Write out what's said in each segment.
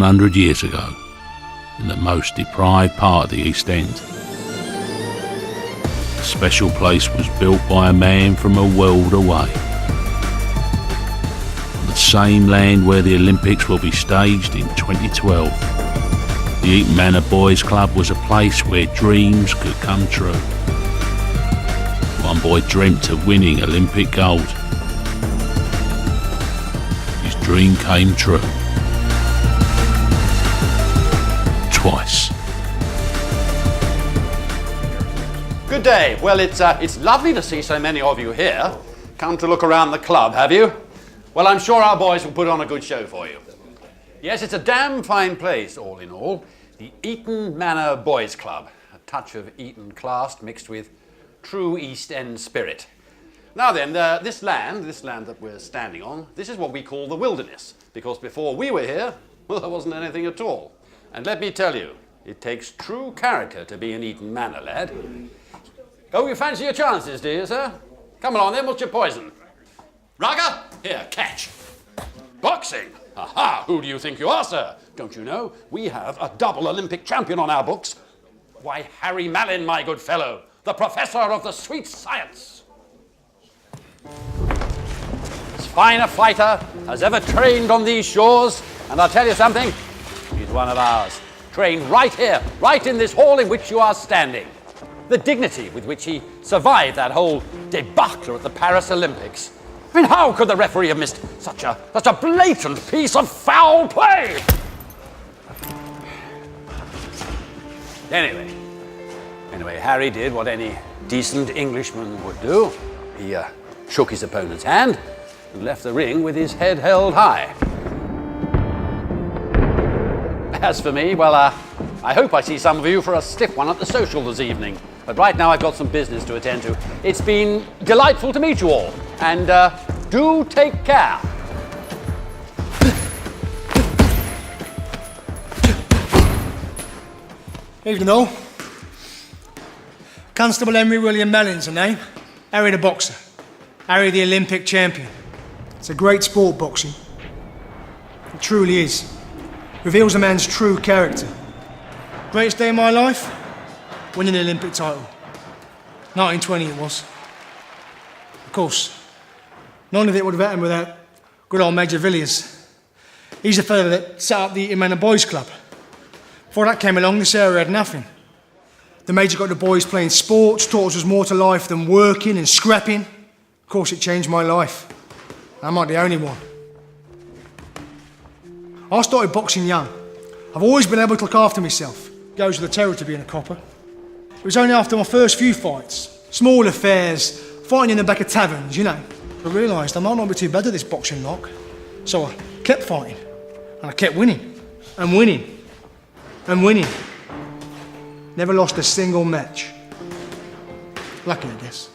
100 years ago, in the most deprived part of the East End. A special place was built by a man from a world away. On the same land where the Olympics will be staged in 2012. The Eton Manor Boys Club was a place where dreams could come true. One boy dreamt of winning Olympic gold. His dream came true. Twice. Good day. Well, it's lovely to see so many of you here. Come to look around the club, have you? Well, I'm sure our boys will put on a good show for you. Yes, it's a damn fine place, all in all. The Eton Manor Boys Club. A touch of Eton class mixed with true East End spirit. Now then, this land that we're standing on, this is what we call the wilderness, because before we were here, well, there wasn't anything at all. And let me tell you, it takes true character to be an Eton Manor lad. Oh, you fancy your chances, do you, sir? Come along then, what's your poison? Rugger? Here, catch. Boxing? Aha, who do you think you are, sir? Don't you know, we have a double Olympic champion on our books. Why, Harry Mallin, my good fellow, the professor of the sweet science. As fine a fighter as ever trained on these shores, and I'll tell you something, he's one of ours. Trained right here, right in this hall in which you are standing. The dignity with which he survived that whole debacle at the Paris Olympics. I mean, how could the referee have missed such a blatant piece of foul play? Anyway, Harry did what any decent Englishman would do. He shook his opponent's hand and left the ring with his head held high. As for me, well, I hope I see some of you for a stiff one at the social this evening. But right now I've got some business to attend to. It's been delightful to meet you all, and do take care. Evening all. Constable Henry William Mellin's the name. Harry the boxer. Harry the Olympic champion. It's a great sport, boxing. It truly is. Reveals a man's true character. Greatest day of my life? Winning the Olympic title. 1920 it was. Of course, none of it would have happened without good old Major Villiers. He's the fellow that set up the Eton Manor Boys Club. Before that came along, this area had nothing. The Major got the boys playing sports, taught us there's more to life than working and scrapping. Of course, it changed my life. I'm not the only one. I started boxing young. I've always been able to look after myself. Goes with the territory being a copper. It was only after my first few fights, small affairs, fighting in the back of taverns, you know, I realised I might not be too bad at this boxing knock. So I kept fighting, and I kept winning, and winning, and winning. Never lost a single match. Lucky, I guess.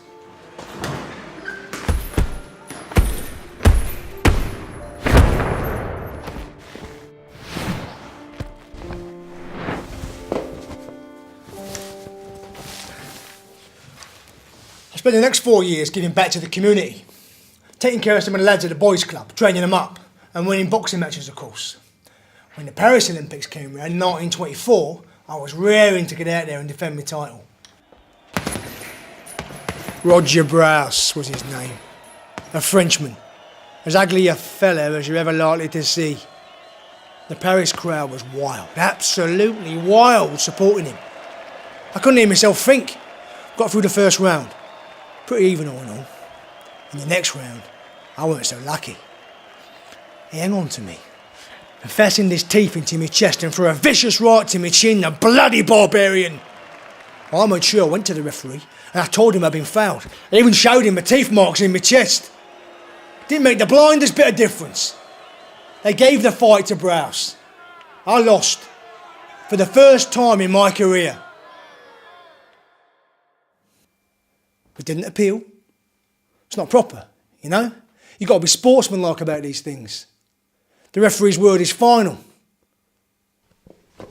I spent the next 4 years giving back to the community, taking care of some of the lads at the boys' club, training them up, and winning boxing matches, of course. When the Paris Olympics came around in 1924, I was raring to get out there and defend my title. Roger Browse was his name. A Frenchman. As ugly a fellow as you're ever likely to see. The Paris crowd was wild, absolutely wild, supporting him. I couldn't hear myself think. Got through the first round. Pretty even all in all. In the next round, I weren't so lucky. He hung on to me. And fastened his teeth into my chest and threw a vicious right to my chin, the bloody barbarian. I made sure I went to the referee and I told him I'd been fouled. I even showed him the teeth marks in my chest. Didn't make the blindest bit of difference. They gave the fight to Browse. I lost. For the first time in my career. But didn't appeal. It's not proper, you know? You've got to be sportsmanlike about these things. The referee's word is final. It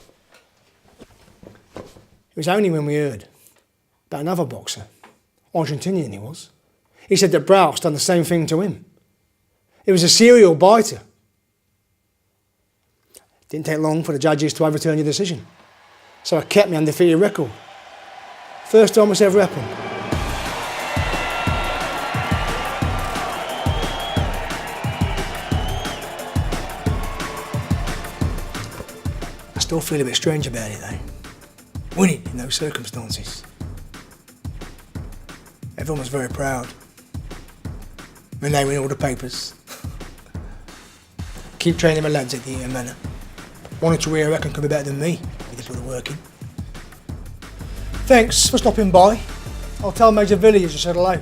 was only when we heard about another boxer, Argentinian he was. He said that Browse done the same thing to him. It was a serial biter. Didn't take long for the judges to overturn your decision. So I kept my undefeated record. First time it's ever happened. I still feel a bit strange about it though. Winning in those circumstances. Everyone was very proud. My name in all the papers. Keep training my lads at the Eaton Manor. One or two here I reckon could be better than me if they put the work in. Thanks for stopping by. I'll tell Major Villiers you said hello.